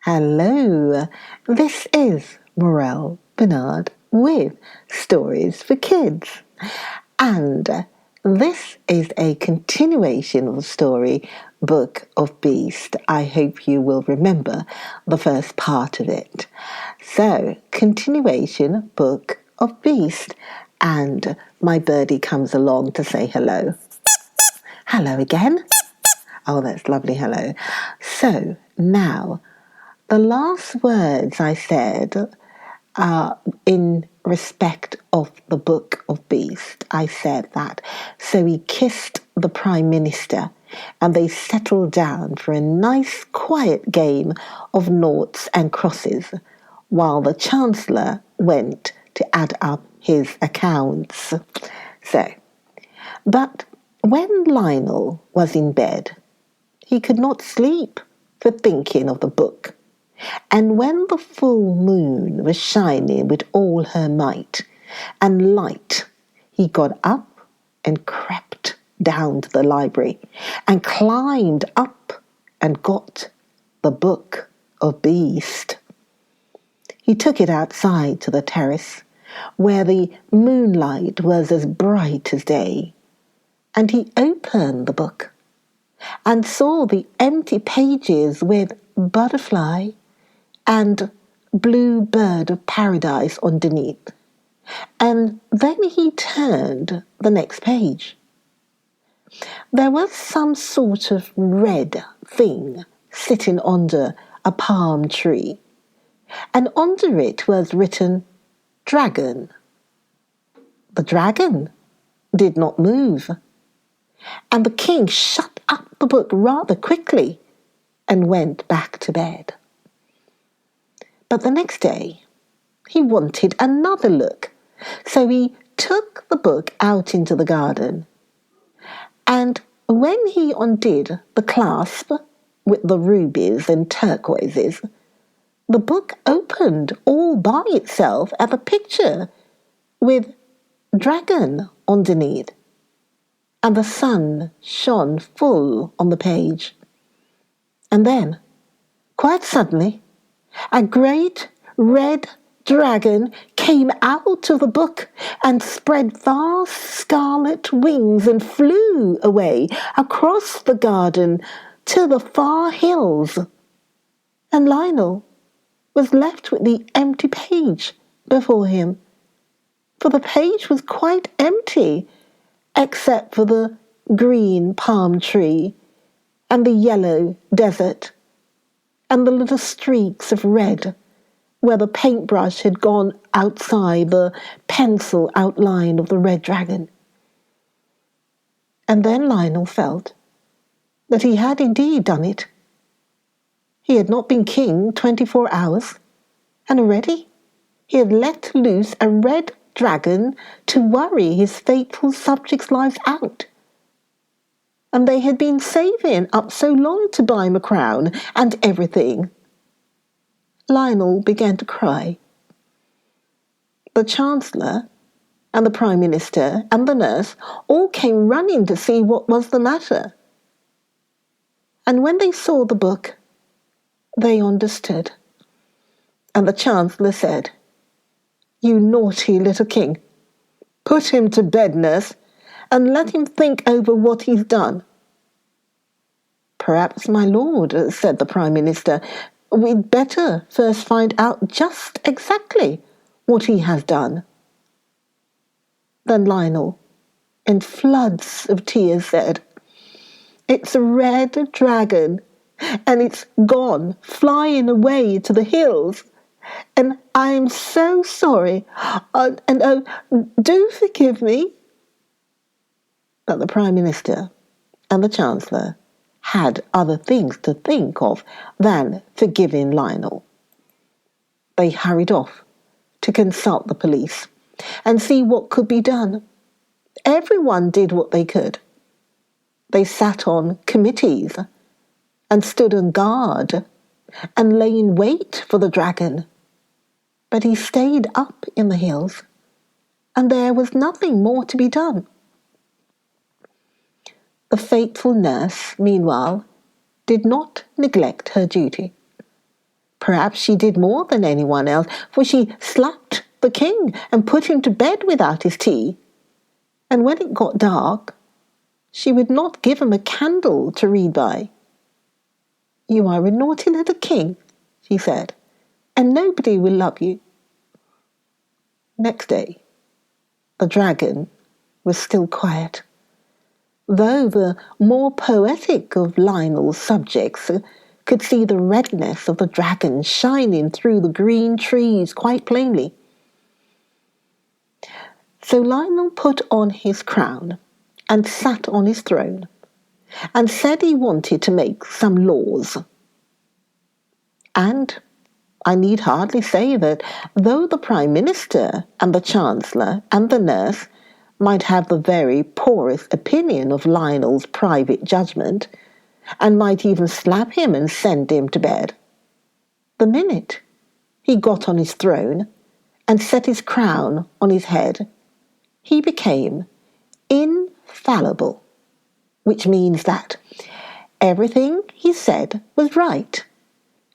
Hello, this is Morel Bernard with Stories for Kids. And this is a continuation of the story Book of Beast. I hope you will remember the first part of it. So, continuation Book of Beast. And my birdie comes along to say hello. Hello again. Oh, that's lovely. Hello. So, now, the last words I said in respect of the Book of Beast, I said that. So he kissed the Prime Minister and they settled down for a nice quiet game of noughts and crosses while the Chancellor went to add up his accounts. But when Lionel was in bed, he could not sleep for thinking of the book. And when the full moon was shining with all her might and light, he got up and crept down to the library and climbed up and got the Book of Beast. He took it outside to the terrace, where the moonlight was as bright as day, and he opened the book and saw the empty pages with butterfly and blue bird of paradise underneath. And then he turned the next page. There was some sort of red thing sitting under a palm tree, and under it was written dragon. The dragon did not move, and the king shut up the book rather quickly and went back to bed. But the next day, he wanted another look, so he took the book out into the garden. And when he undid the clasp with the rubies and turquoises, the book opened all by itself at the picture with dragon underneath, and the sun shone full on the page. And then, quite suddenly, a great red dragon came out of the book and spread vast scarlet wings and flew away across the garden to the far hills. And Lionel was left with the empty page before him, for the page was quite empty except for the green palm tree and the yellow desert and the little streaks of red where the paintbrush had gone outside the pencil outline of the red dragon. And then Lionel felt that he had indeed done it. He had not been king 24 hours, and already he had let loose a red dragon to worry his faithful subjects' lives out. And they had been saving up so long to buy him a crown and everything. Lionel began to cry. The Chancellor and the Prime Minister and the nurse all came running to see what was the matter. And when they saw the book, they understood. And the Chancellor said, "You naughty little king, put him to bed, nurse, and let him think over what he's done." "Perhaps, my lord," said the Prime Minister, "we'd better first find out just exactly what he has done." Then Lionel, in floods of tears, said, "It's a red dragon, and it's gone flying away to the hills. And I am so sorry, and oh, do forgive me." But the Prime Minister and the Chancellor had other things to think of than forgiving Lionel. They hurried off to consult the police and see what could be done. Everyone did what they could. They sat on committees and stood on guard and lay in wait for the dragon. But he stayed up in the hills, and there was nothing more to be done. The faithful nurse, meanwhile, did not neglect her duty. perhaps she did more than anyone else, for she slapped the king and put him to bed without his tea. And when it got dark, she would not give him a candle to read by. "You are a naughty little king," she said, "and nobody will love you." Next day, the dragon was still quiet, though the more poetic of Lionel's subjects could see the redness of the dragon shining through the green trees quite plainly. So Lionel put on his crown and sat on his throne and said he wanted to make some laws. And I need hardly say that though the Prime Minister and the Chancellor and the nurse might have the very poorest opinion of Lionel's private judgment, and might even slap him and send him to bed, the minute he got on his throne and set his crown on his head, he became infallible, which means that everything he said was right,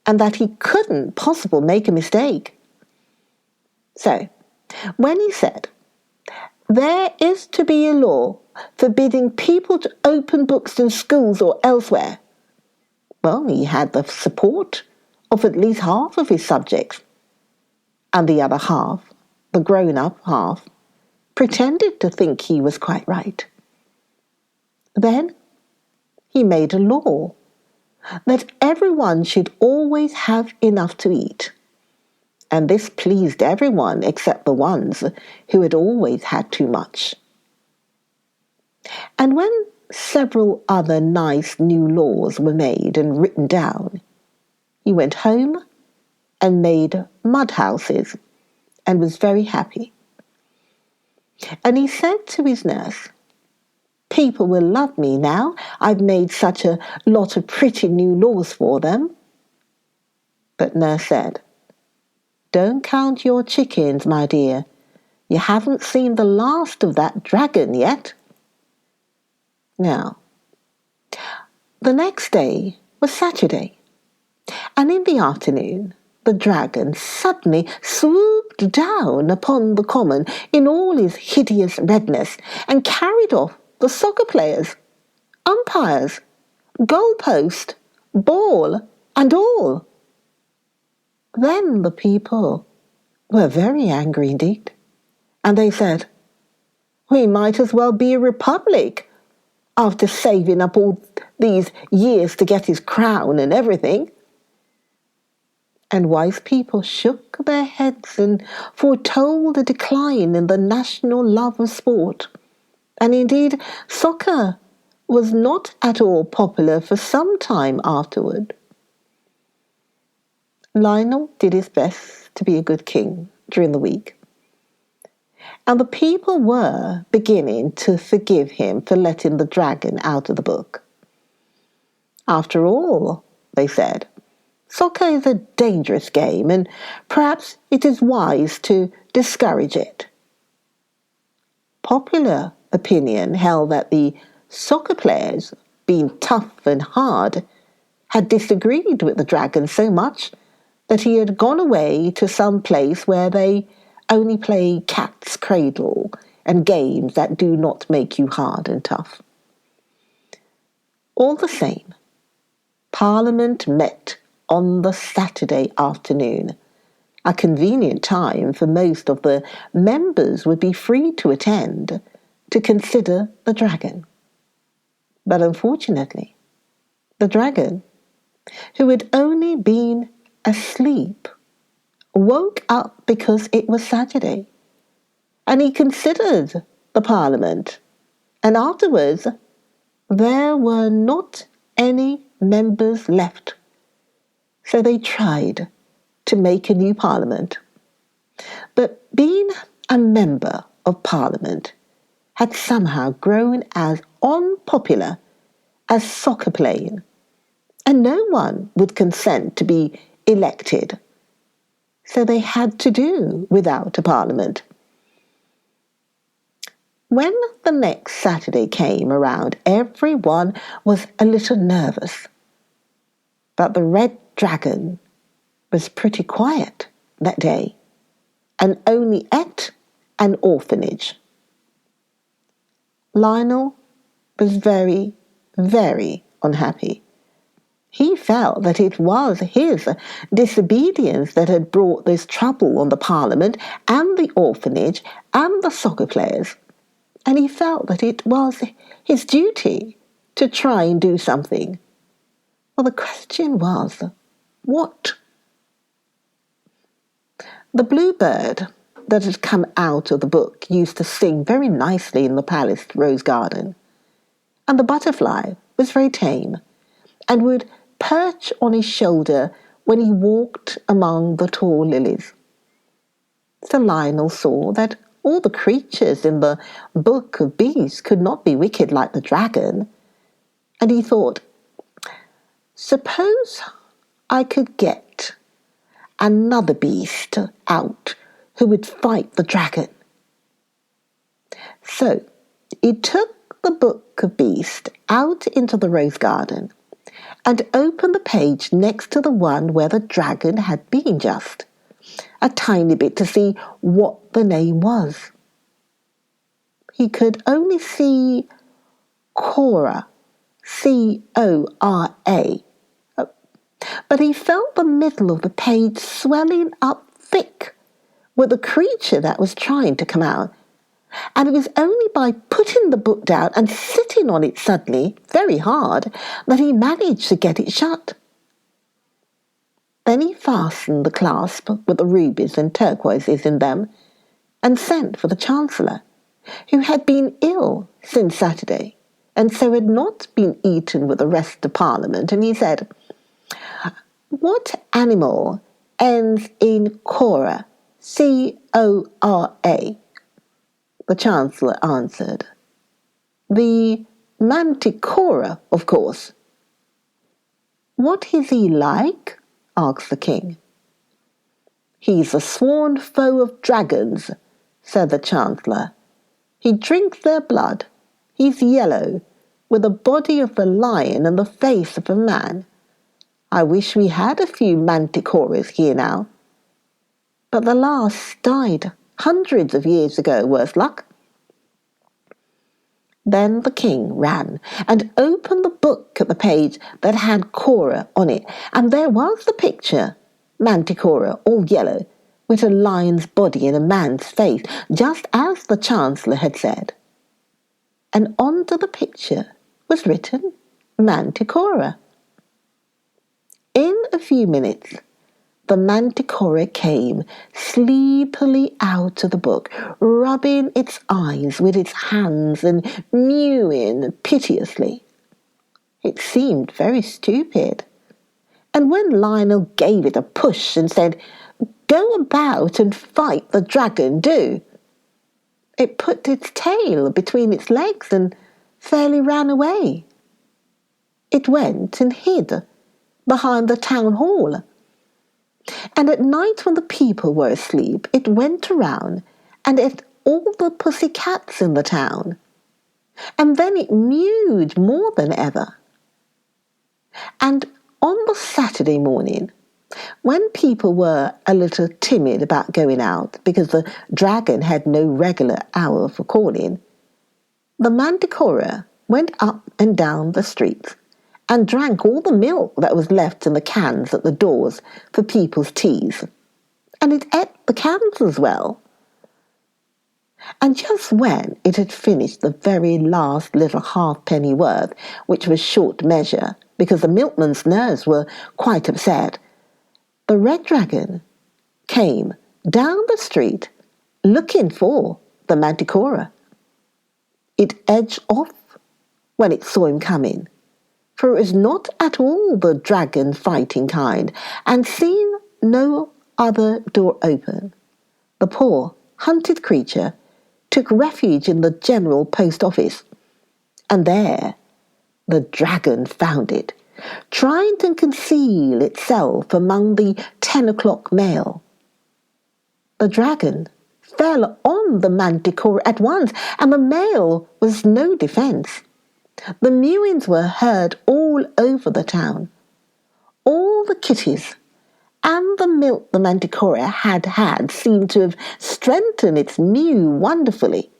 and that he couldn't possibly make a mistake. So, when he said, "There is to be a law forbidding people to open books in schools or elsewhere," well, he had the support of at least half of his subjects, and the other half, the grown-up half, pretended to think he was quite right. Then he made a law that everyone should always have enough to eat, and this pleased everyone except the ones who had always had too much. And when several other nice new laws were made and written down, he went home and made mud houses and was very happy. And he said to his nurse, "People will love me now. I've made such a lot of pretty new laws for them." But nurse said, "Don't count your chickens, my dear. You haven't seen the last of that dragon yet." Now, the next day was Saturday, and in the afternoon the dragon suddenly swooped down upon the common in all his hideous redness and carried off the soccer players, umpires, goalpost, ball, and all. Then the people were very angry indeed, and they said, "We might as well be a republic after saving up all these years to get his crown and everything." And wise people shook their heads and foretold a decline in the national love of sport. And indeed, soccer was not at all popular for some time afterward. Lionel did his best to be a good king during the week, and the people were beginning to forgive him for letting the dragon out of the book. After all, they said, soccer is a dangerous game, and perhaps it is wise to discourage it. Popular opinion held that the soccer players, being tough and hard, had disagreed with the dragon so much that he had gone away to some place where they only play cat's cradle and games that do not make you hard and tough. All the same, Parliament met on the Saturday afternoon, a convenient time for most of the members would be free to attend to consider the dragon. But unfortunately, the dragon, who had only been asleep, woke up because it was Saturday, and he considered the Parliament, and afterwards there were not any members left. So they tried to make a new Parliament. But being a member of Parliament had somehow grown as unpopular as soccer playing, and no one would consent to be elected. So they had to do without a Parliament. When the next Saturday came around, everyone was a little nervous. But the red dragon was pretty quiet that day and only at an orphanage. Lionel was very, very unhappy. He felt that it was his disobedience that had brought this trouble on the Parliament and the orphanage and the soccer players, and he felt that it was his duty to try and do something. Well, the question was, what? The bluebird that had come out of the book used to sing very nicely in the palace rose garden, and the butterfly was very tame and would perch on his shoulder when he walked among the tall lilies. So Lionel saw that all the creatures in the book of beasts could not be wicked like the dragon, and he thought, suppose I could get another beast out who would fight the dragon. So he took the book of beasts out into the rose garden and opened the page next to the one where the dragon had been, just a tiny bit, to see what the name was. He could only see Cora, C-O-R-A, but he felt the middle of the page swelling up thick with the creature that was trying to come out, and it was only by putting the book down and sitting on it suddenly, very hard, that he managed to get it shut. Then he fastened the clasp with the rubies and turquoises in them and sent for the Chancellor, who had been ill since Saturday and so had not been eaten with the rest of Parliament, and he said, "What animal ends in Cora, C-O-R-A?" The Chancellor answered, "The Manticora, of course." "What is he like?" asked the king. "He's a sworn foe of dragons," said the Chancellor. "He drinks their blood. He's yellow, with the body of a lion and the face of a man. I wish we had a few manticoras here now. But the last died hundreds of years ago, worse luck." Then the king ran and opened the book at the page that had Cora on it, and there was the picture, Manticora, all yellow, with a lion's body and a man's face, just as the Chancellor had said. And under the picture was written Manticora. In a few minutes, the Manticora came sleepily out of the book, rubbing its eyes with its hands and mewing piteously. It seemed very stupid. And when Lionel gave it a push and said, "Go about and fight the dragon, do," it put its tail between its legs and fairly ran away. It went and hid behind the town hall. And at night when the people were asleep, it went around and ate all the pussy cats in the town. And then it mewed more than ever. And on the Saturday morning, when people were a little timid about going out because the dragon had no regular hour for calling, the Manticora went up and down the streets and drank all the milk that was left in the cans at the doors for people's teas. And it ate the cans as well. And just when it had finished the very last little halfpenny worth, which was short measure because the milkman's nerves were quite upset, the red dragon came down the street looking for the Manticora. It edged off when it saw him coming, for it was not at all the dragon fighting kind, and seeing no other door open, the poor hunted creature took refuge in the general post office, and there the dragon found it, trying to conceal itself among the 10 o'clock mail. The dragon fell on the Manticora at once, and the mail was no defence. The mewings were heard all over the town. All the kitties and the milk the manticora had seemed to have strengthened its mew wonderfully.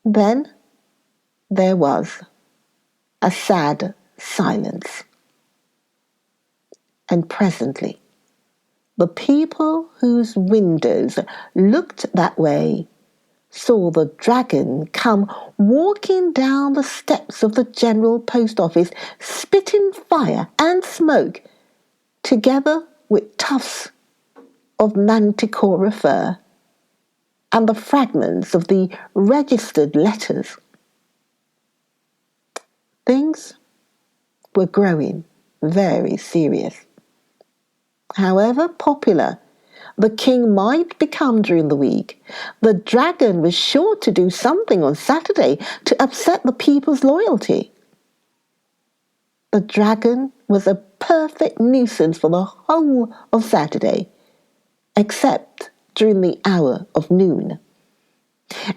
Then there was a sad silence. And presently, the people whose windows looked that way saw the dragon come walking down the steps of the General Post Office, spitting fire and smoke, together with tufts of manticora fur and the fragments of the registered letters. Things were growing very serious. However popular the king might become during the week, the dragon was sure to do something on Saturday to upset the people's loyalty. The dragon was a perfect nuisance for the whole of Saturday, except during the hour of noon.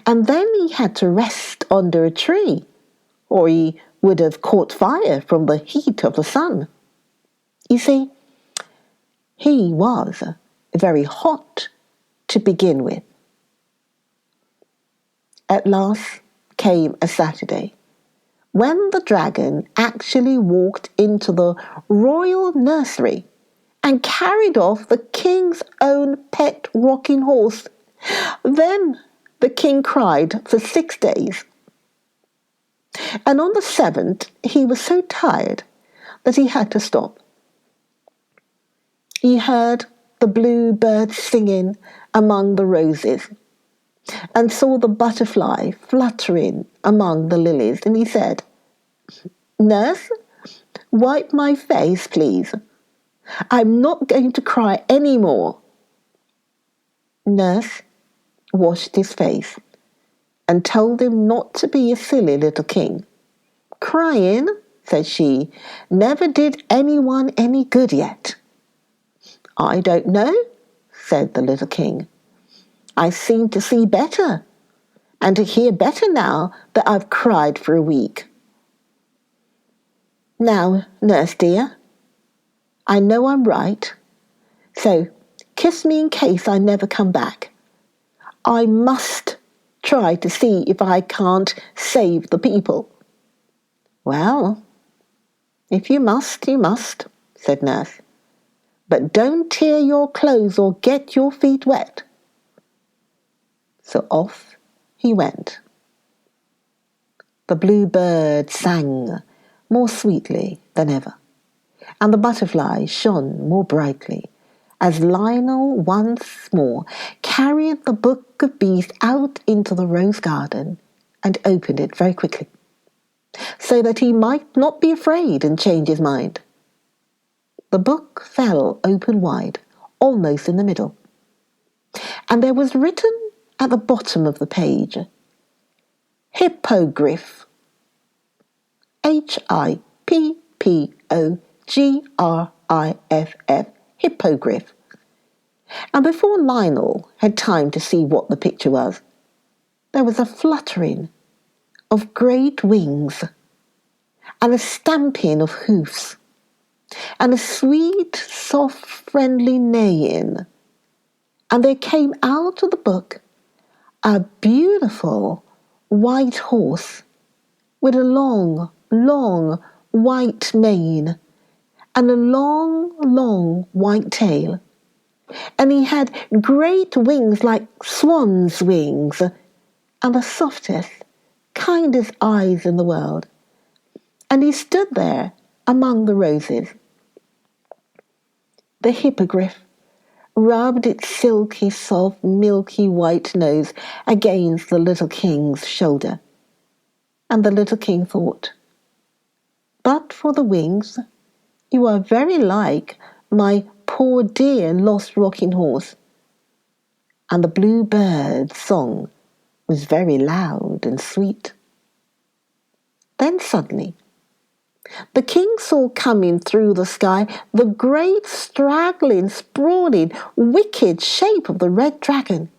And then he had to rest under a tree, or he would have caught fire from the heat of the sun. You see, he was very hot to begin with. At last came a Saturday, when the dragon actually walked into the royal nursery and carried off the king's own pet rocking horse. Then the king cried for 6 days. And on the 7th, he was so tired that he had to stop. He heard the blue birds singing among the roses and saw the butterfly fluttering among the lilies. And he said, "Nurse, wipe my face, please. I'm not going to cry any more." Nurse washed his face and told him not to be a silly little king. "Crying," said she, "never did anyone any good yet." "I don't know," said the little king. "I seem to see better and to hear better now that I've cried for a week. Now, nurse dear, I know I'm right, so kiss me in case I never come back. I must try to see if I can't save the people." "Well, if you must, you must," said nurse. "But don't tear your clothes or get your feet wet." So off he went. The blue bird sang more sweetly than ever, and the butterfly shone more brightly, as Lionel once more carried the book of bees out into the rose garden and opened it very quickly, so that he might not be afraid and change his mind. The book fell open wide, almost in the middle, and there was written at the bottom of the page, Hippogriff, Hippogriff, Hippogriff. And before Lionel had time to see what the picture was, there was a fluttering of great wings and a stamping of hoofs and a sweet, soft, friendly neighing. And there came out of the book a beautiful white horse with a long, long white mane and a long, long white tail. And he had great wings like swan's wings and the softest, kindest eyes in the world. And he stood there among the roses. The hippogriff rubbed its silky, soft, milky white nose against the little king's shoulder. And the little king thought, "But for the wings, you are very like my poor dear lost rocking horse." And the blue bird's song was very loud and sweet. Then suddenly, the king saw coming through the sky the great, straggling, sprawling, wicked shape of the red dragon.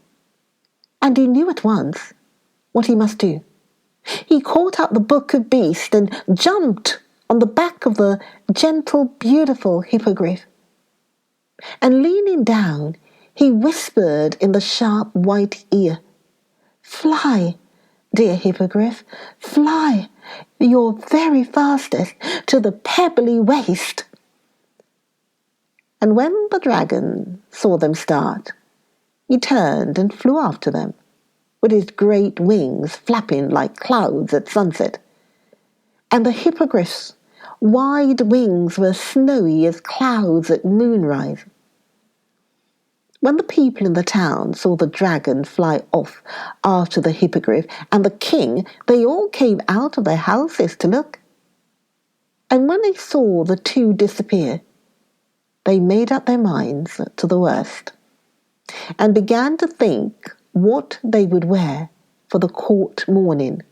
And he knew at once what he must do. He caught up the book of beasts and jumped on the back of the gentle, beautiful hippogriff. And leaning down, he whispered in the sharp white ear, "Fly, dear Hippogriff, fly your very fastest to the pebbly waste." And when the dragon saw them start, he turned and flew after them, with his great wings flapping like clouds at sunset. And the Hippogriff's wide wings were snowy as clouds at moonrise. When the people in the town saw the dragon fly off after the Hippogriff and the king, they all came out of their houses to look. And when they saw the two disappear, they made up their minds to the worst, and began to think what they would wear for the court morning.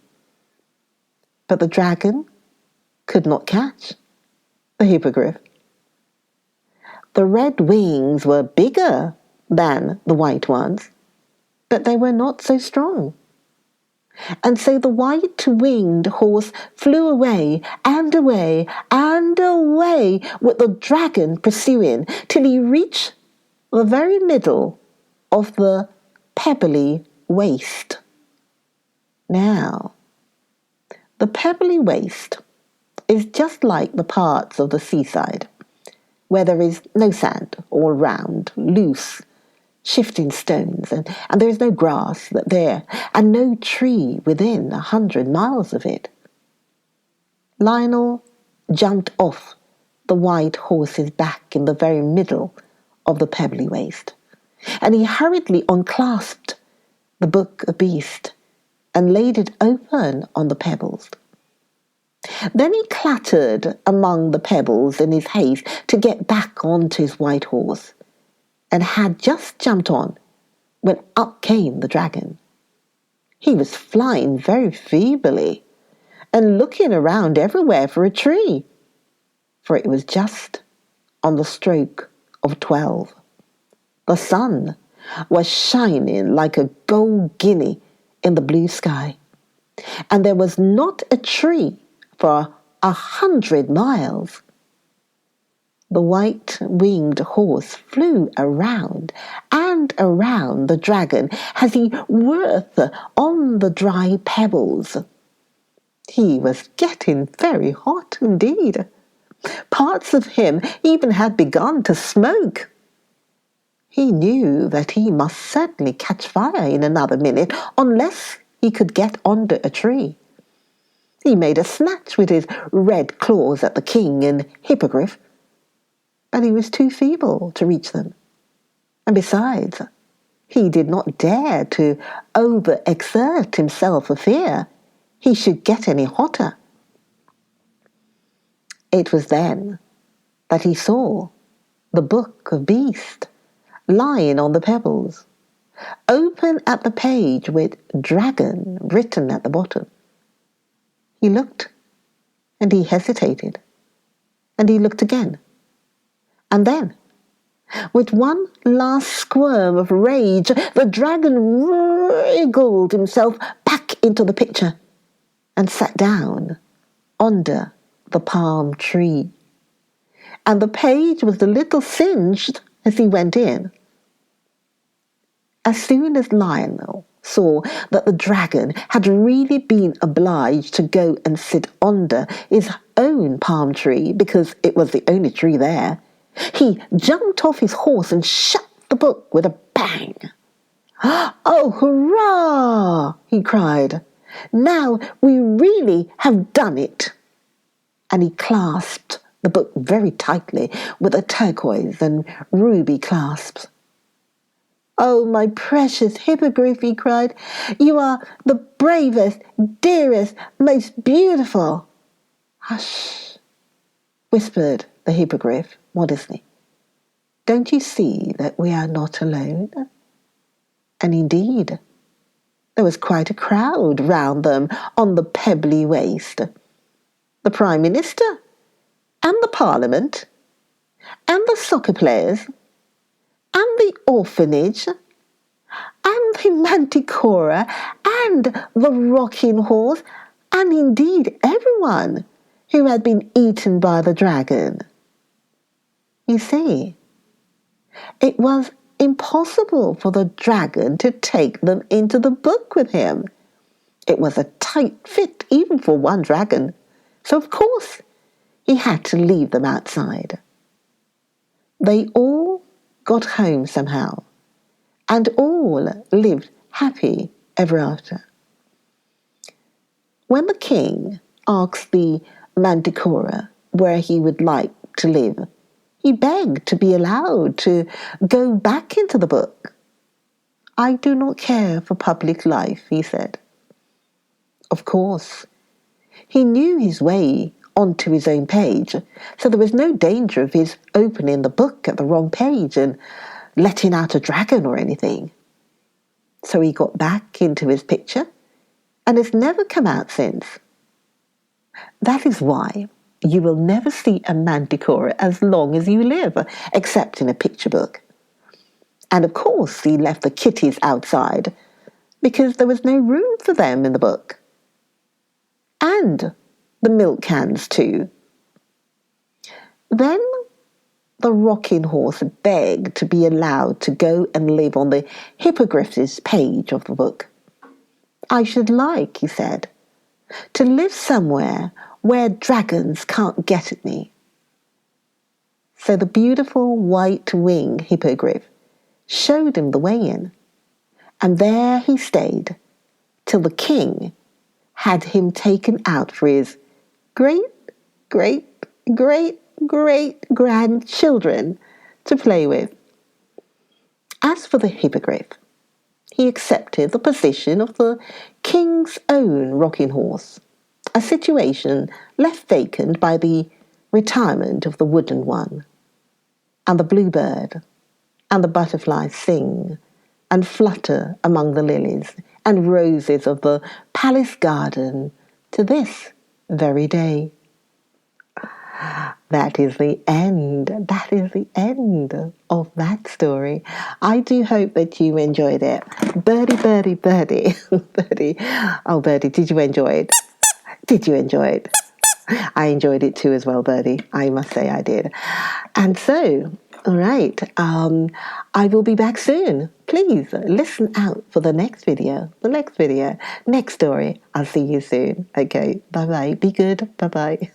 But the dragon could not catch the Hippogriff. The red wings were bigger than the white ones, but they were not so strong. And so the white-winged horse flew away and away and away, with the dragon pursuing, till he reached the very middle of the pebbly waste. Now, the pebbly waste is just like the parts of the seaside, where there is no sand all round, loose, shifting stones, and there is no grass there, and no tree within 100 miles of it. Lionel jumped off the white horse's back in the very middle of the pebbly waste, and he hurriedly unclasped the book of Beast and laid it open on the pebbles. Then he clattered among the pebbles in his haste to get back onto his white horse, and had just jumped on when up came the dragon. He was flying very feebly and looking around everywhere for a tree, for it was just on the stroke of 12. The sun was shining like a gold guinea in the blue sky, and there was not a tree for 100 miles. The white-winged horse flew around and around the dragon as he whirled on the dry pebbles. He was getting very hot indeed. Parts of him even had begun to smoke. He knew that he must certainly catch fire in another minute, unless he could get under a tree. He made a snatch with his red claws at the king and Hippogriff, but he was too feeble to reach them. And besides, he did not dare to overexert himself for fear he should get any hotter. It was then that he saw the book of Beast lying on the pebbles, open at the page with dragon written at the bottom. He looked, and he hesitated, and he looked again. And then, with one last squirm of rage, the dragon wriggled himself back into the picture and sat down under the palm tree. And the page was a little singed as he went in. As soon as Lionel saw that the dragon had really been obliged to go and sit under his own palm tree, because it was the only tree there, he jumped off his horse and shut the book with a bang. "Oh, hurrah!" he cried. "Now we really have done it." And he clasped the book very tightly with the turquoise and ruby clasps. "Oh, my precious Hippogriff," he cried, "you are the bravest, dearest, most beautiful." "Hush," whispered the Hippogriff modestly. "Don't you see that we are not alone?" And indeed, there was quite a crowd round them on the pebbly waste. The Prime Minister, and the Parliament, and the soccer players, and the orphanage, and the manticora, and the rocking horse, and indeed everyone who had been eaten by the dragon. You see, It was impossible for the dragon to take them into the book with him. It was a tight fit even for one dragon, so of course he had to leave them outside. They all got home somehow, and all lived happy ever after. When the king asked the manticora where he would like to live, he begged to be allowed to go back into the book. "I do not care for public life," he said. Of course, he knew his way onto his own page, so there was no danger of his opening the book at the wrong page and letting out a dragon or anything. So he got back into his picture and has never come out since. That is why you will never see a manticore as long as you live, except in a picture book. And of course he left the kitties outside because there was no room for them in the book. And the milk cans too. Then the rocking horse begged to be allowed to go and live on the hippogriff's page of the book. "I should like," he said, "to live somewhere where dragons can't get at me." So the beautiful white-winged hippogriff showed him the way in, and there he stayed till the king had him taken out for his great, great, great, great grandchildren to play with. As for the hippogriff, he accepted the position of the king's own rocking horse, a situation left vacant by the retirement of the wooden one. And the bluebird and the butterflies sing and flutter among the lilies and roses of the palace garden to this very day. That is the end. That is the end of that story. I do hope that you enjoyed it. Birdie, birdie, birdie. Birdie. Oh, Birdie, did you enjoy it? Did you enjoy it? I enjoyed it too as well, Birdie. I must say I did. And so, all right, I will be back soon. Please listen out for the next video, next story. I'll see you soon. Okay, bye-bye. Be good. Bye-bye.